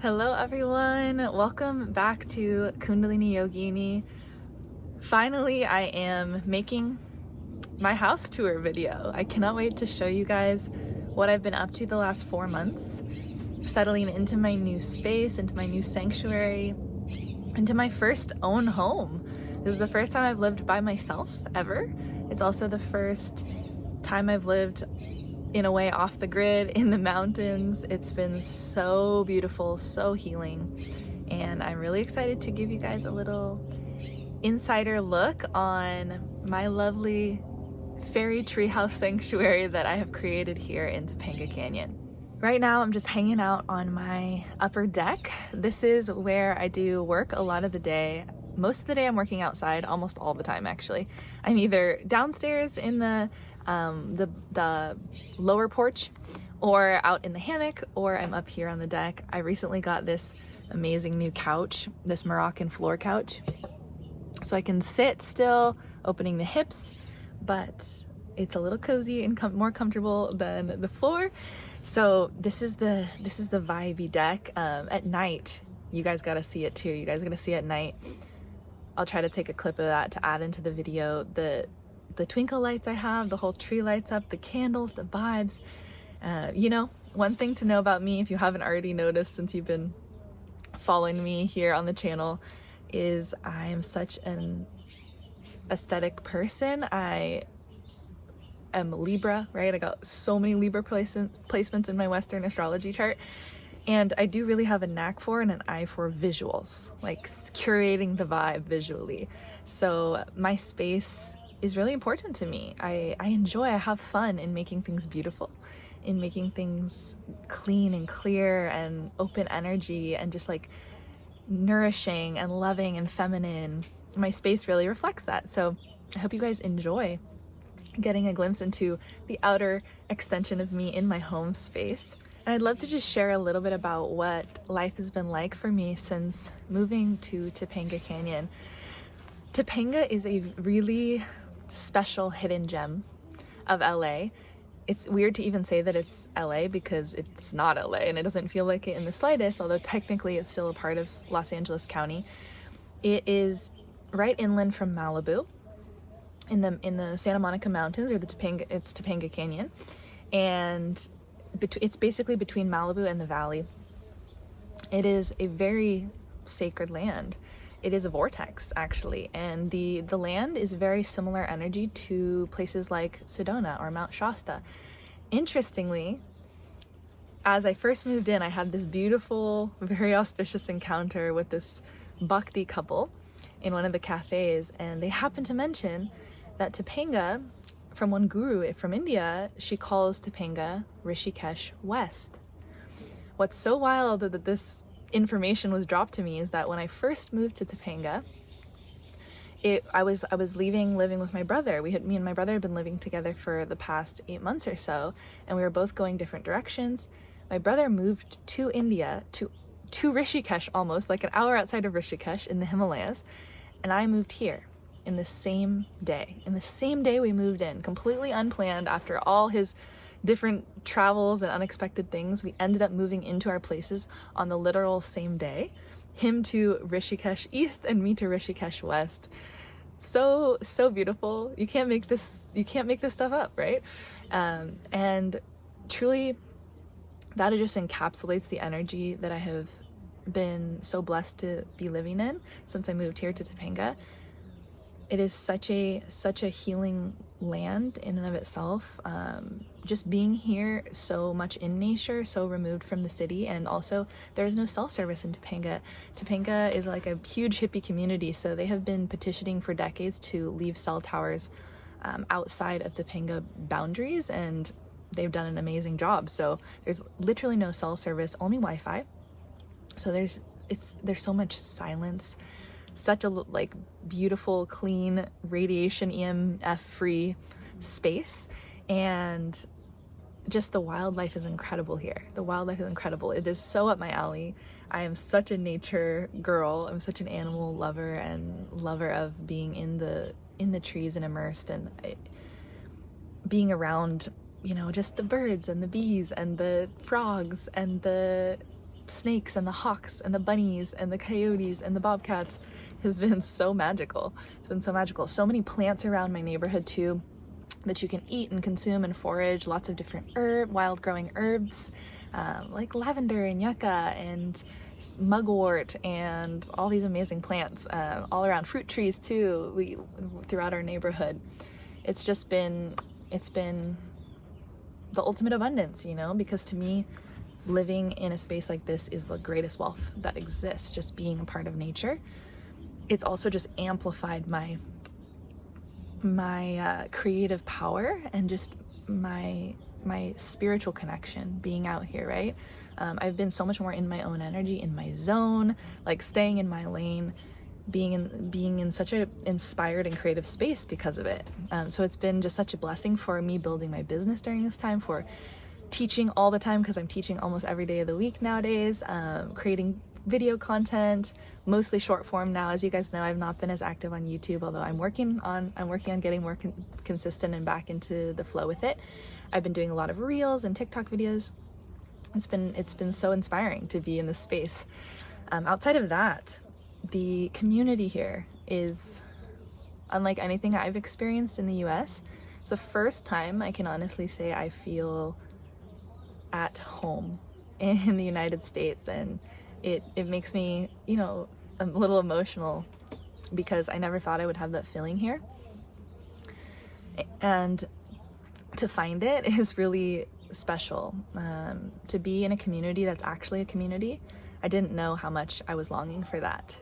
Hello everyone, welcome back to Kundalini Yogini. Finally, I am making my house tour video. I cannot wait to show you guys what I've been up to the last 4 months, settling into my new space, into my new sanctuary, into my first own home. This is the first time I've lived by myself ever. It's also the first time I've lived in a way off the grid in the mountains. It's been so beautiful, so healing, and I'm really excited to give you guys a little insider look on my lovely fairy treehouse sanctuary that I have created here in Topanga Canyon. Right now I'm just hanging out on my upper deck. This is where I do work a lot of the day. Most of the day I'm working outside, almost all the time actually. I'm either downstairs in the lower porch, or out in the hammock, or I'm up here on the deck. I recently got this amazing new couch, this Moroccan floor couch, so I can sit still, opening the hips, but it's a little cozy and more comfortable than the floor. So this is the vibey deck. At night, you guys gotta see it too. You guys gotta see it at night. I'll try to take a clip of that to add into the video. The twinkle lights I have, the whole tree lights up, the candles, the vibes. You know, one thing to know about me, if you haven't already noticed since you've been following me here on the channel, is I am such an aesthetic person. I am Libra, right? I got so many Libra placements in my Western astrology chart. And I do really have a knack for and an eye for visuals, like curating the vibe visually. So my space is really important to me. I have fun in making things beautiful, in making things clean and clear and open energy and just like nourishing and loving and feminine. My space really reflects that. So I hope you guys enjoy getting a glimpse into the outer extension of me in my home space. And I'd love to just share a little bit about what life has been like for me since moving to Topanga Canyon. Topanga is a really special hidden gem of LA. It's weird to even say that it's LA because it's not LA and it doesn't feel like it in the slightest, although technically it's still a part of Los Angeles County. It is right inland from Malibu in the Santa Monica Mountains, or it's Topanga Canyon, and it's basically between Malibu and the valley. It is a very sacred land. It is a vortex, actually, and the land is very similar energy to places like Sedona or Mount Shasta. Interestingly, as I first moved in, I had this beautiful, very auspicious encounter with this bhakti couple in one of the cafes, and they happened to mention that Topanga, from one guru from India, she calls Topanga Rishikesh West. What's so wild that this information was dropped to me is that when I first moved to Topanga, I was living with my brother. Me and my brother had been living together for the past 8 months or so, and we were both going different directions. My brother moved to India, to Rishikesh, almost like an hour outside of Rishikesh in the Himalayas, and I moved here in the same day. In the same day we moved in, completely unplanned. After all his different travels and unexpected things, we ended up moving into our places on the literal same day. Him to Rishikesh East and me to Rishikesh West. So beautiful. You can't make this stuff up, right? And truly, that just encapsulates the energy that I have been so blessed to be living in since I moved here to Topanga. It is such a healing land in and of itself. Just being here so much in nature, so removed from the city, and also there is no cell service in Topanga. Topanga is like a huge hippie community, so they have been petitioning for decades to leave cell towers outside of Topanga boundaries, and they've done an amazing job. So there's literally no cell service, only Wi-Fi. So there's so much silence. Such a like beautiful, clean, radiation EMF free space, and just the wildlife is incredible here. The wildlife is incredible. It is so up my alley. I am such a nature girl. I'm such an animal lover and lover of being in the trees and immersed, and being around, you know, just the birds and the bees and the frogs and the snakes and the hawks and the bunnies and the coyotes and the bobcats has been so magical. It's been so magical. So many plants around my neighborhood too that you can eat and consume and forage. Lots of different wild growing herbs, like lavender and yucca and mugwort and all these amazing plants, all around, fruit trees too, throughout our neighborhood. It's been the ultimate abundance, you know, because to me, living in a space like this is the greatest wealth that exists, just being a part of nature. It's also just amplified my creative power and just my spiritual connection being out here, right? I've been so much more in my own energy, in my zone, like staying in my lane, being in such a inspired and creative space because of it. So it's been just such a blessing for me building my business during this time, for teaching all the time, because I'm teaching almost every day of the week nowadays, creating video content, mostly short form now. As you guys know, I've not been as active on YouTube, although I'm working on getting more consistent and back into the flow with it. I've been doing a lot of reels and TikTok videos. It's been so inspiring to be in this space. Outside of that, the community here is unlike anything I've experienced in the US. It's the first time I can honestly say I feel at home in the United States, and it makes me, you know, a little emotional because I never thought I would have that feeling here. And to find it is really special. To be in a community that's actually a community, I didn't know how much I was longing for that.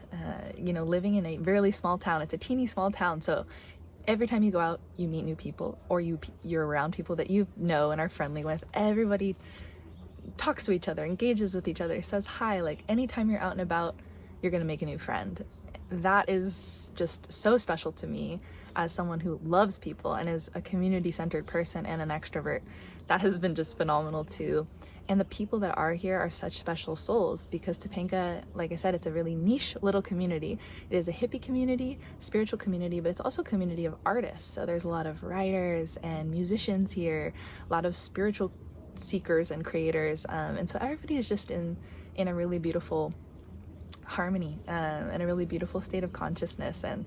You know, living in a really small town, it's a teeny small town, so every time you go out, you meet new people, or you're around people that you know and are friendly with. Everybody talks to each other, engages with each other, says hi. Like anytime you're out and about, you're gonna make a new friend. That is just so special to me as someone who loves people and is a community-centered person and an extrovert. That has been just phenomenal too. And the people that are here are such special souls, because Topanga, like I said, it's a really niche little community. It is a hippie community, spiritual community, but it's also a community of artists. So there's a lot of writers and musicians here, a lot of spiritual seekers and creators. And so everybody is just in a really beautiful harmony and a really beautiful state of consciousness. And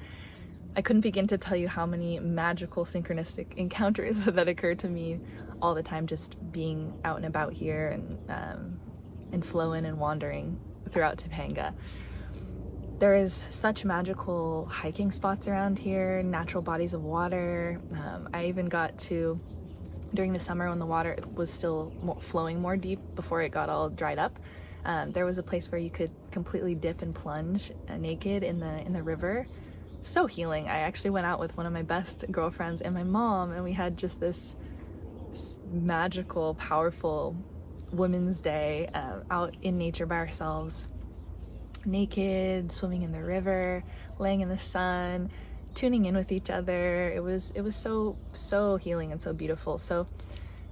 I couldn't begin to tell you how many magical synchronistic encounters that occur to me all the time, just being out and about here and flowing and wandering throughout Topanga. There is such magical hiking spots around here, natural bodies of water. I even got to, during the summer when the water was still flowing more deep before it got all dried up, there was a place where you could completely dip and plunge naked in the river. So healing. I actually went out with one of my best girlfriends and my mom, and we had just this magical, powerful Women's Day out in nature by ourselves, naked, swimming in the river, laying in the sun, tuning in with each other. It was so healing and so beautiful. So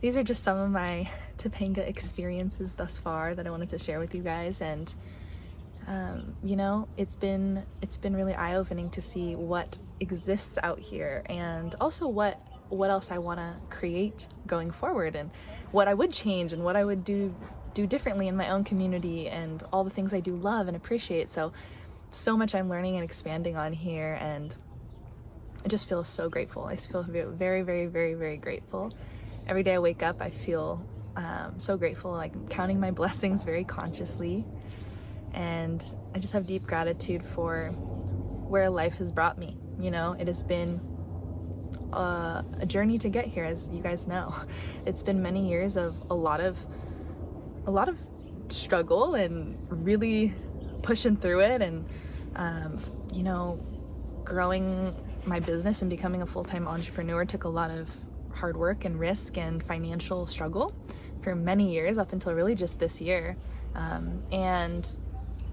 these are just some of my Topanga experiences thus far that I wanted to share with you guys. And you know, it's been really eye-opening to see what exists out here, and also what else I want to create going forward, and what I would change and what I would do differently in my own community, and all the things I do love and appreciate. So much I'm learning and expanding on here, and I just feel so grateful. I feel very, very, very, very grateful. Every day I wake up, I feel so grateful, like counting my blessings very consciously. And I just have deep gratitude for where life has brought me. You know, it has been a journey to get here, as you guys know. It's been many years of a lot of struggle and really pushing through it, and you know, growing my business and becoming a full-time entrepreneur took a lot of hard work and risk and financial struggle for many years, up until really just this year. And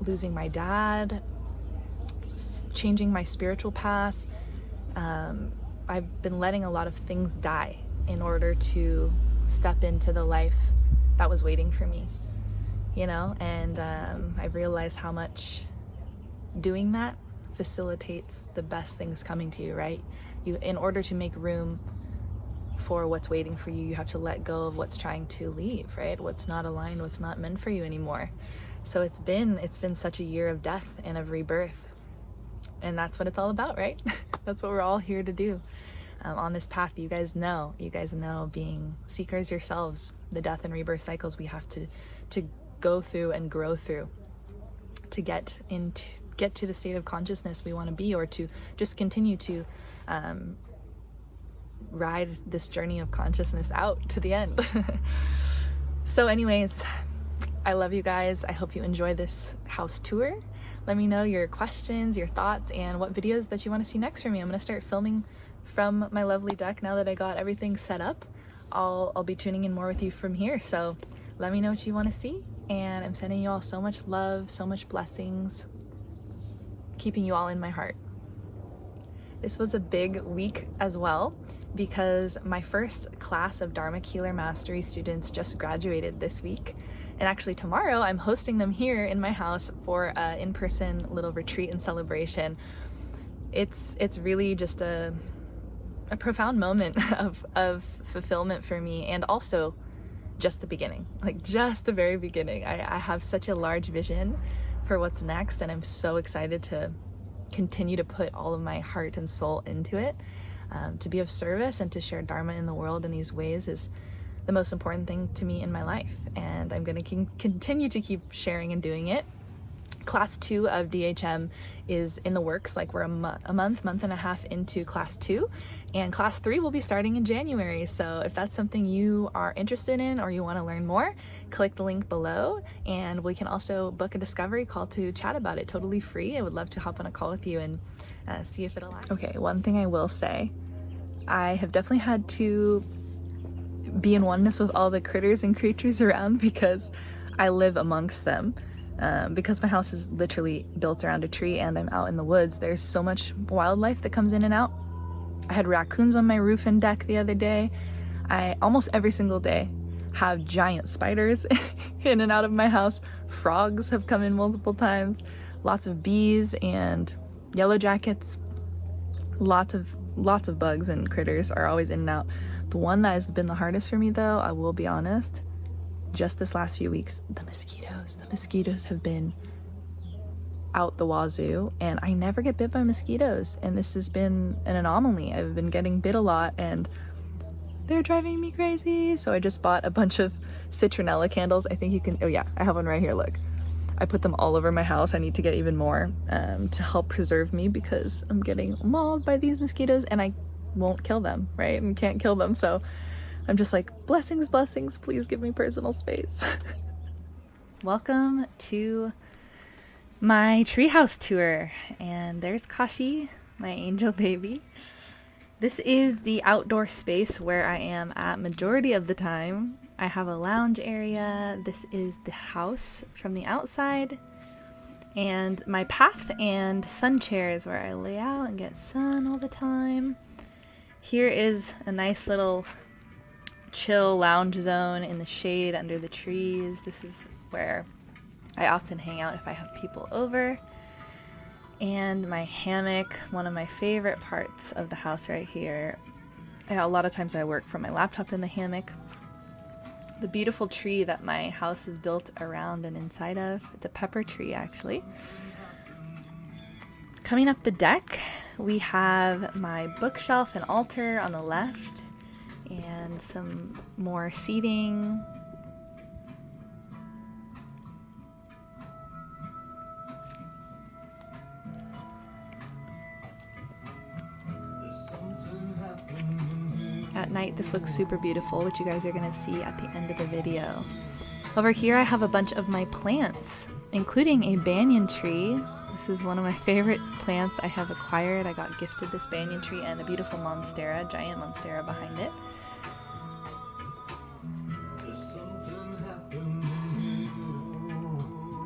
losing my dad, changing my spiritual path. I've been letting a lot of things die in order to step into the life that was waiting for me, you know? And I realized how much doing that facilitates the best things coming to you, right? In order to make room for what's waiting for you, you have to let go of what's trying to leave, right? What's not aligned, what's not meant for you anymore. So it's been such a year of death and of rebirth. And that's what it's all about, right? That's what we're all here to do. On this path, you guys know, being seekers yourselves, the death and rebirth cycles we have to go through and grow through to get to the state of consciousness we want to be, or to just continue to ride this journey of consciousness out to the end. So anyways, I love you guys. I hope you enjoy this house tour. Let me know your questions, your thoughts, and what videos that you want to see next from me. I'm going to start filming from my lovely deck now that I got everything set up. I'll be tuning in more with you from here. So let me know what you want to see, and I'm sending you all so much love, so much blessings, keeping you all in my heart. This was a big week as well, because my first class of Dharma Healer Mastery students just graduated this week. And actually tomorrow I'm hosting them here in my house for an in-person little retreat and celebration. It's really just a profound moment of fulfillment for me, and also just the beginning, like just the very beginning. I have such a large vision for what's next, and I'm so excited to continue to put all of my heart and soul into it. To be of service and to share Dharma in the world in these ways is the most important thing to me in my life, and I'm going to continue to keep sharing and doing it. Class 2 of DHM is in the works. Like, we're a month and a half into class 2, and class 3 will be starting in January. So if that's something you are interested in or you want to learn more, click the link below, and we can also book a discovery call to chat about it, totally free. I would love to hop on a call with you and see if it aligns. Okay, one thing I will say, I have definitely had to be in oneness with all the critters and creatures around, because I live amongst them. Because my house is literally built around a tree and I'm out in the woods, there's so much wildlife that comes in and out. I had raccoons on my roof and deck the other day. I almost every single day have giant spiders in and out of my house. Frogs have come in multiple times. Lots of bees and yellow jackets. Lots of bugs and critters are always in and out. The one that has been the hardest for me, though, I will be honest, just this last few weeks, the mosquitoes. The mosquitoes have been out the wazoo, and I never get bit by mosquitoes, and this has been an anomaly. I've been getting bit a lot, and they're driving me crazy. So I just bought a bunch of citronella candles. I think you can, oh yeah, I have one right here, look. I put them all over my house. I need to get even more to help preserve me, because I'm getting mauled by these mosquitoes and I won't kill them, right? And can't kill them. So I'm just like, blessings, blessings, please give me personal space. Welcome to my treehouse tour. And there's Kashi, my angel baby. This is the outdoor space where I am at majority of the time. I have a lounge area. This is the house from the outside. And my path and sun chair is where I lay out and get sun all the time. Here is a nice little chill lounge zone in the shade under the trees. This is where I often hang out if I have people over. And my hammock, one of my favorite parts of the house right here. A lot of times I work from my laptop in the hammock. The beautiful tree that my house is built around and inside of. It's a pepper tree, actually. Coming up the deck, we have my bookshelf and altar on the left, and some more seating. At night, this looks super beautiful, which you guys are going to see at the end of the video. Over here, I have a bunch of my plants, including a banyan tree. This is one of my favorite plants I have acquired. I got gifted this banyan tree and a beautiful monstera, giant monstera behind it.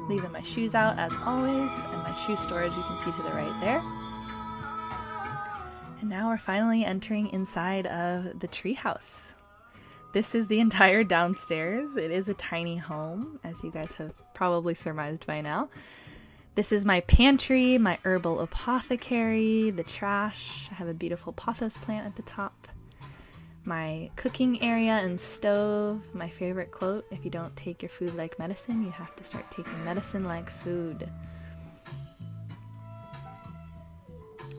Leaving my shoes out as always, and my shoe storage you can see to the right there. And now we're finally entering inside of the treehouse. This is the entire downstairs. It is a tiny home, as you guys have probably surmised by now. This is my pantry, my herbal apothecary, the trash. I have a beautiful pothos plant at the top. my cooking area and stove. My favorite quote, if you don't take your food like medicine, you have to start taking medicine like food.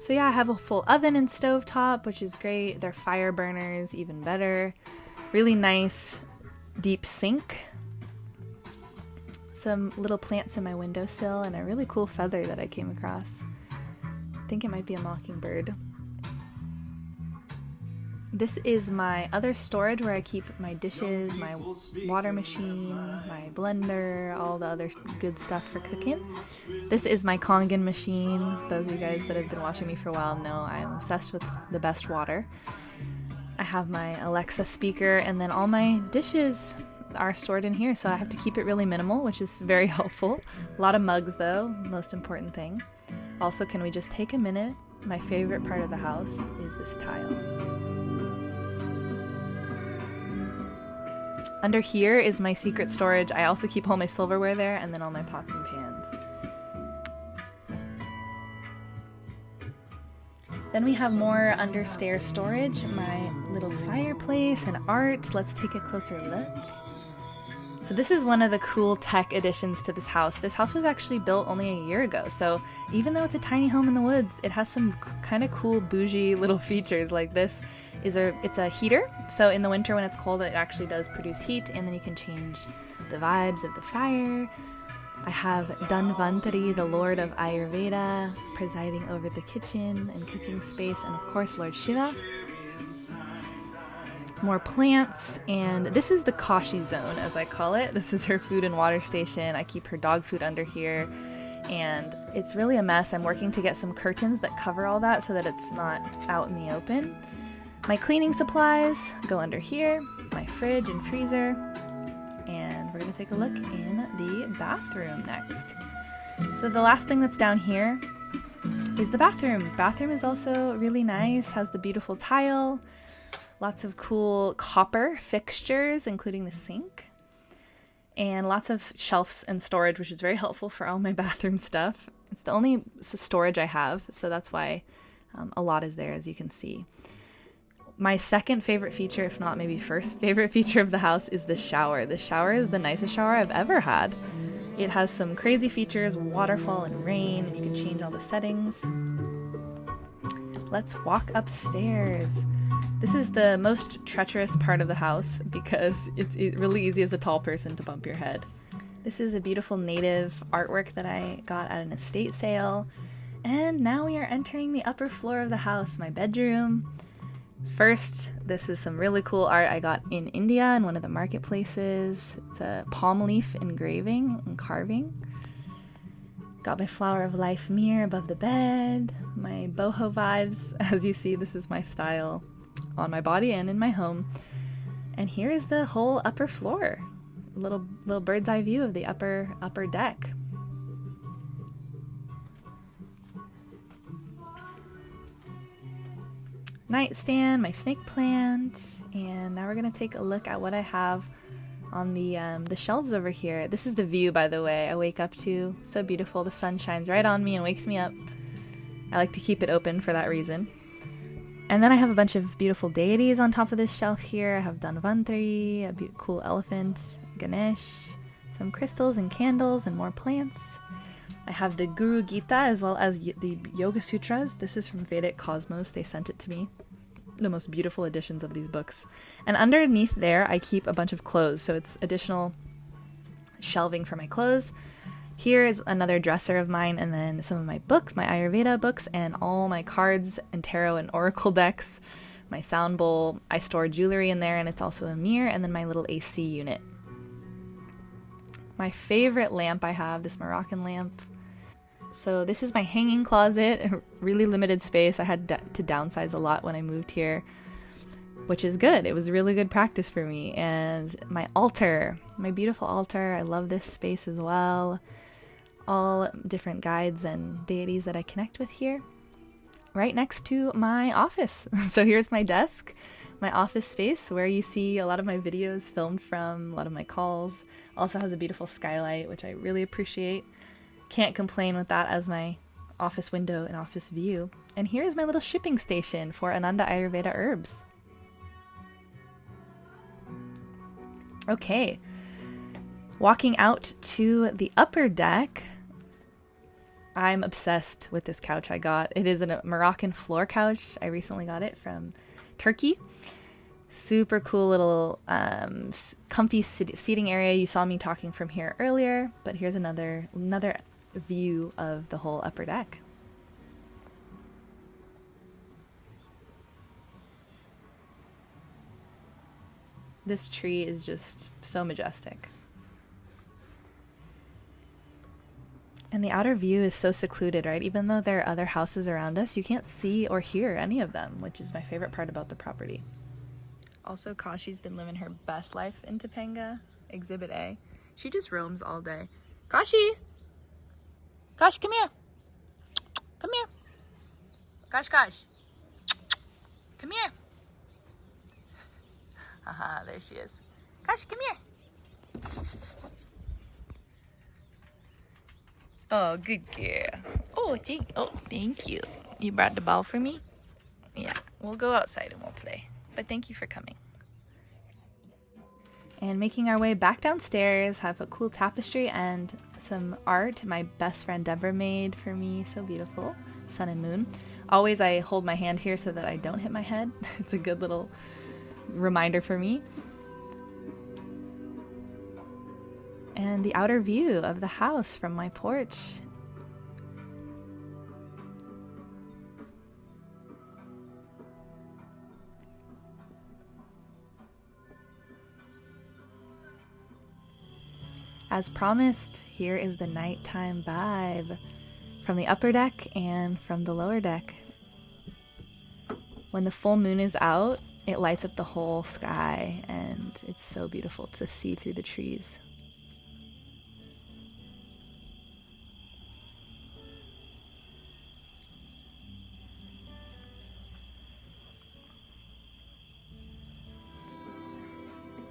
So yeah, I have a full oven and stovetop, which is great. They're fire burners, even better. Really nice deep sink. Some little plants in my windowsill and a really cool feather that I came across. I think it might be a mockingbird. This is my other storage where I keep my dishes, my water machine, my blender, all the other good stuff for cooking. This is my Kangen machine. Those of you guys that have been watching me for a while know I'm obsessed with the best water. I have my Alexa speaker, and then all my dishes are stored in here, so I have to keep it really minimal, which is very helpful. A lot of mugs though, most important thing. Also, can we just take a minute? My favorite part of the house is this tile. Under here is my secret storage. I also keep all my silverware there, and then all my pots and pans. Then we have more understairs storage, my little fireplace and art. Let's take a closer look. So this is one of the cool tech additions to this house. This house was actually built only a year ago, so even though it's a tiny home in the woods, it has some kind of cool bougie little features. Like this is it's a heater, so in the winter when it's cold it actually does produce heat, and then you can change the vibes of the fire. I have Dhanvantari, the Lord of Ayurveda, presiding over the kitchen and cooking space, and of course Lord Shiva. More plants, and this is the Kashi zone, as I call it. This is her food and water station. I keep her dog food under here, and it's really a mess. I'm working to get some curtains that cover all that so that it's not out in the open. My cleaning supplies go under here, my fridge and freezer, and we're going to take a look in the bathroom next. So the last thing that's down here is the bathroom. Bathroom is also really nice, has the beautiful tile, lots of cool copper fixtures, including the sink, and lots of shelves and storage, which is very helpful for all my bathroom stuff. It's the only storage I have, so that's why a lot is there, as you can see. My second favorite feature, if not maybe first favorite feature of the house, is the shower. The shower is the nicest shower I've ever had. It has some crazy features, waterfall and rain, and you can change all the settings. Let's walk upstairs. This is the most treacherous part of the house because it's really easy as a tall person to bump your head. This is a beautiful native artwork that I got at an estate sale. And now we are entering the upper floor of the house, my bedroom. First, this is some really cool art I got in India in one of the marketplaces. It's a palm leaf engraving and carving. Got my flower of life mirror above the bed. My boho vibes. As you see, this is my style on my body and in my home. And here is the whole upper floor. A little bird's eye view of the upper deck. Nightstand, my snake plant, and now we're gonna take a look at what I have on the shelves over here. This is the view, by the way, I wake up to. So beautiful. The sun shines right on me and wakes me up. I like to keep it open for that reason. And then I have a bunch of beautiful deities on top of this shelf here. I have Dhanvantari, a cool elephant, Ganesh, some crystals and candles, and more plants. I have the Guru Gita as well as the Yoga Sutras. This is from Vedic Cosmos. They sent it to me. The most beautiful editions of these books. And underneath there, I keep a bunch of clothes. So it's additional shelving for my clothes. Here is another dresser of mine, and then some of my books, my Ayurveda books, and all my cards and tarot and oracle decks. My sound bowl. I store jewelry in there, and it's also a mirror, and then my little AC unit. My favorite lamp I have, this Moroccan lamp. So this is my hanging closet, really limited space. I had to downsize a lot when I moved here, which is good. It was really good practice for me. And my altar, my beautiful altar. I love this space as well. All different guides and deities that I connect with here. Right next to my office. So here's my desk, my office space where you see a lot of my videos filmed from, a lot of my calls. Also has a beautiful skylight, which I really appreciate. Can't complain with that as my office window and office view. And here is my little shipping station for Ananda Ayurveda herbs. Okay, walking out to the upper deck. I'm obsessed with this couch I got. It is a Moroccan floor couch. I recently got it from Turkey. Super cool little comfy seating area. You saw me talking from here earlier, but here's another view of the whole upper deck. This tree is just so majestic. And the outer view is so secluded, right? Even though there are other houses around us, you can't see or hear any of them, which is my favorite part about the property. Also, Kashi's been living her best life in Topanga, Exhibit A. She just roams all day. Kashi! Kashi, come here! Come here! Kash! Come here! Haha, there she is. Kashi, come here! Oh, good girl. Oh, thank you. You brought the ball for me? Yeah, we'll go outside and we'll play. But thank you for coming. And making our way back downstairs, have a cool tapestry and some art my best friend Deborah made for me. So beautiful. Sun and moon. Always I hold my hand here so that I don't hit my head. It's a good little reminder for me. And the outer view of the house from my porch. As promised, here is the nighttime vibe from the upper deck and from the lower deck. When the full moon is out, it lights up the whole sky, and it's so beautiful to see through the trees.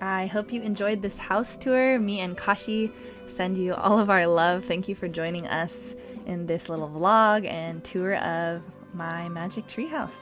I hope you enjoyed this house tour. Me and Kashi send you all of our love. Thank you for joining us in this little vlog and tour of my magic treehouse.